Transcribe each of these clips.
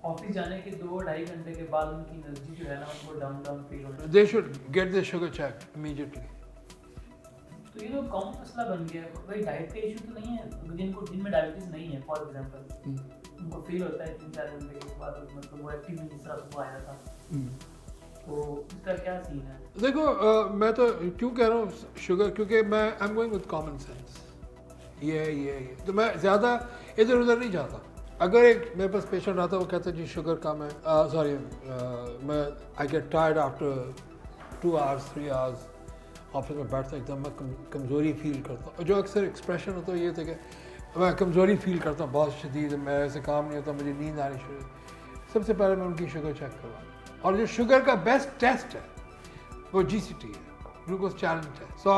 Office जाने के 2-2.5 घंटे के बाद उनकी एनर्जी जो है ना उनको डाउन डाउन फील होता है। They should get their sugar checked immediately. तो ये तो कॉमन मसला बन गया है। भाई डाइट का इशू तो नहीं है, जिनको जिनमें डायबिटीज नहीं है फॉर एग्जांपल, उनको फील होता है 3-4 घंटे के बाद मतलब वो एक्टिव नहीं जिस तरह सुबह आया था। तो इसका क्या सीन है? देखो मैं तो क्यों कह रहा हूँ शुगर, क्योंकि मैं I am going with common sense. ये तो मैं ज़्यादा इधर उधर नहीं जाता। अगर एक मेरे पास पेशेंट आता है वो कहता है जी शुगर कम है, सॉरी मैं I get tired after 2 hours 3 hours office में बैठता एकदम मैं कमज़ोरी फील करता हूँ। जो अक्सर एक्सप्रेशन होता है ये था कि मैं कमज़ोरी फील करता हूँ बहुत शदीद, मेरे से काम नहीं होता, मुझे नींद आनी शुरू। सबसे पहले मैं उनकी शुगर चेक करवाऊँ, और जो शुगर का बेस्ट टेस्ट है वो GCT है, glucose challenge test. So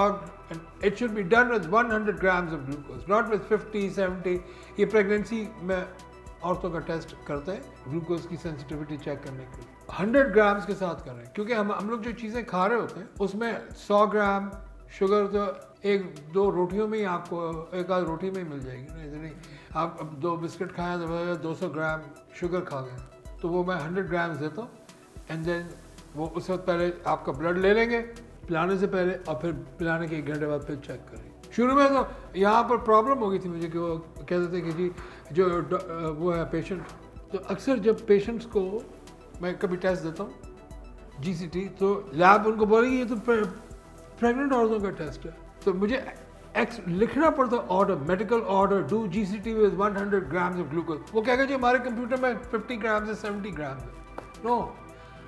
it should be done with 100 grams of glucose, not with 50-70। ये प्रेगनेंसी में औरतों का टेस्ट करते हैं ग्लूकोज की सेंसिटिविटी चेक करने के लिए। 100 grams के साथ कर रहे हैं, क्योंकि हम लोग जो चीज़ें खा रहे होते हैं उसमें 100 ग्राम शुगर तो 1-2 रोटियों में ही आपको, एक आध रोटी में ही मिल जाएगी ना। इतनी आप अब 2 बिस्किट खाएं तो 200 ग्राम शुगर खा गए, तो वो मैं 100 grams देता हूँ। एंड देन वो उस वक्त पहले आपका ब्लड ले लेंगे पिलाने से पहले, और फिर पिलाने के 1 घंटे बाद फिर चेक करेंगे। शुरू में तो यहाँ पर प्रॉब्लम हो गई थी मुझे कि वो कहते थे कि जी जो वो है पेशेंट, तो अक्सर जब पेशेंट्स को मैं कभी टेस्ट देता हूँ GCT, तो लैब उनको बोलेगी ये तो प्रेग्नेंट औरतों का टेस्ट है, तो मुझे लिखना पड़ता order, medical order, do GCT with 100 grams of glucose. वो कहेगा जी हमारे कंप्यूटर में 50 grams है 70 grams है। नो,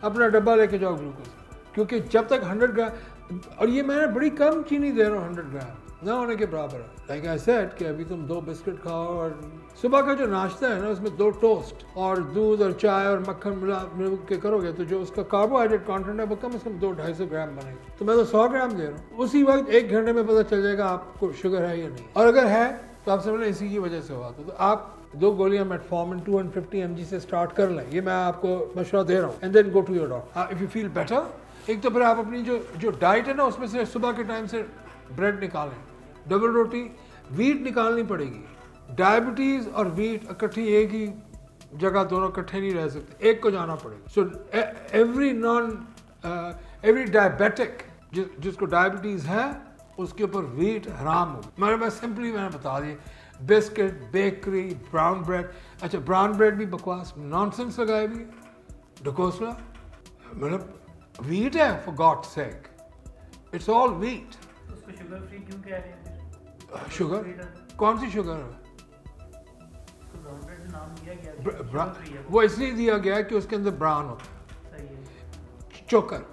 अपना डब्बा लेके जाओ ग्लूकोज, क्योंकि जब तक 100 ग्राम, और ये मैंने बड़ी कम चीनी दे रहा हूँ 100 ग्राम ना होने के बराबर है। लाइक आई सेड कि अभी तुम 2 बिस्किट खाओ, और सुबह का जो नाश्ता है ना उसमें 2 टोस्ट और दूध और चाय और मक्खन मिला के करोगे तो जो उसका कार्बोहाइड्रेट कंटेंट है वो कम से कम 200-250 ग्राम बनेगा। तो मैं तो 100 ग्राम दे रहा हूँ। उसी वक्त 1 घंटे में पता चल जाएगा आपको शुगर है या नहीं, और अगर है तो आप समझ लें इसी की वजह से हुआ। तो आप 2 गोलियां मेटफॉर्मिन 250 mg से स्टार्ट कर लें, ये मैं आपको मशवरा दे रहा हूँ। And then go to your doctor if you feel better. एक तो फिर आप अपनी जो डाइट है ना उसमें से सुबह के टाइम से ब्रेड निकालें, डबल रोटी, वीट निकालनी पड़ेगी। डायबिटीज़ और वीट इकट्ठी एक ही जगह, दोनों इकट्ठे नहीं रह सकते, एक को जाना पड़ेगा। सो एवरी डायबिटिक जिसको डायबिटीज़ है उसके ऊपर वीट हराम हो। मैंने बता दिए, बिस्किट, बेकरी, ब्राउन ब्रेड। अच्छा ब्राउन ब्रेड भी बकवास नॉनसेंस लगाए भी, ढकोसला, मतलब वीट है for God's sake, it's all wheat. उसको शुगर फ्री क्यों कह रहे हैं? शुगर कौन सी शुगर है? तो ब्राउन ब्रेड से नाम दिया गया, वो इसलिए दिया गया है कि उसके अंदर ब्राउन होता है। सही है। चोकर,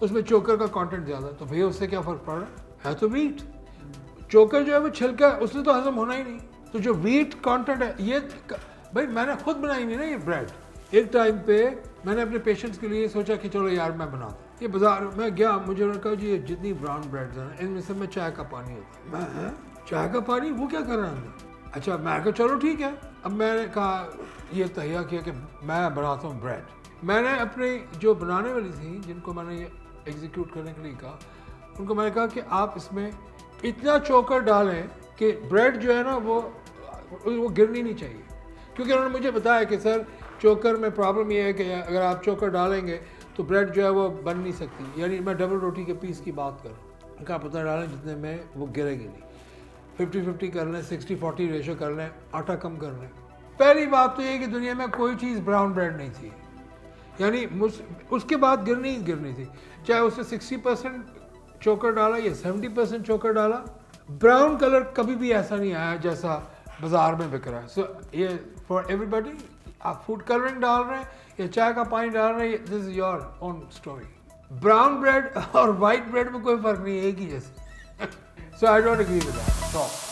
उसमें चोकर का कंटेंट ज्यादा है, तो भैया उससे क्या फर्क पड़ रहा है तो वीट। चोकर जो है वो छिलका है, उससे तो हजम होना ही नहीं। तो जो वीट कंटेंट है ये भाई मैंने खुद बनाई नहीं ना ये ब्रेड। एक टाइम पे मैंने अपने पेशेंट्स के लिए सोचा कि चलो यार मैं बना दूँ। ये बाजार में गया, मुझे उन्होंने कहा जी ये जितनी ब्राउन ब्रेड्स हैं इनमें सब में चाय का पानी होता है। मैं चाय का पानी वो क्या कर रहा है? अच्छा मैं कहा चलो ठीक है। अब मैंने कहा ये तहिया किया कि मैं बनाता हूँ ब्रेड। मैंने अपने जो बनाने वाली थी जिनको मैंने ये एग्जीक्यूट करने के लिए कहा, उनको मैंने कहा कि आप इसमें इतना चोकर डालें कि ब्रेड जो है ना वो गिरनी नहीं चाहिए, क्योंकि उन्होंने मुझे बताया कि सर चोकर में प्रॉब्लम ये है कि अगर आप चोकर डालेंगे तो ब्रेड जो है वो बन नहीं सकती। यानी मैं डबल रोटी के पीस की बात करूँ, उनका पता डालें जितने में वो गिरेगी नहीं। 50-50 कर लें, 60-40 रेशो कर लें, आटा कम कर लें। पहली बात तो ये कि दुनिया में कोई चीज़ ब्राउन ब्रेड नहीं थी, यानी उसके बाद गिरनी थी, चाहे उससे 60% चोकर डाला या 70% चोकर डाला, ब्राउन कलर कभी भी ऐसा नहीं आया जैसा बाजार में बिक रहा है। सो ये फॉर एवरीबॉडी, आप फूड कलरिंग डाल रहे हैं या चाय का पानी डाल रहे हैं, this is your own story. Brown bread और वाइट ब्रेड में कोई फर्क नहीं है, एक ही जैसे। So I don't agree with that.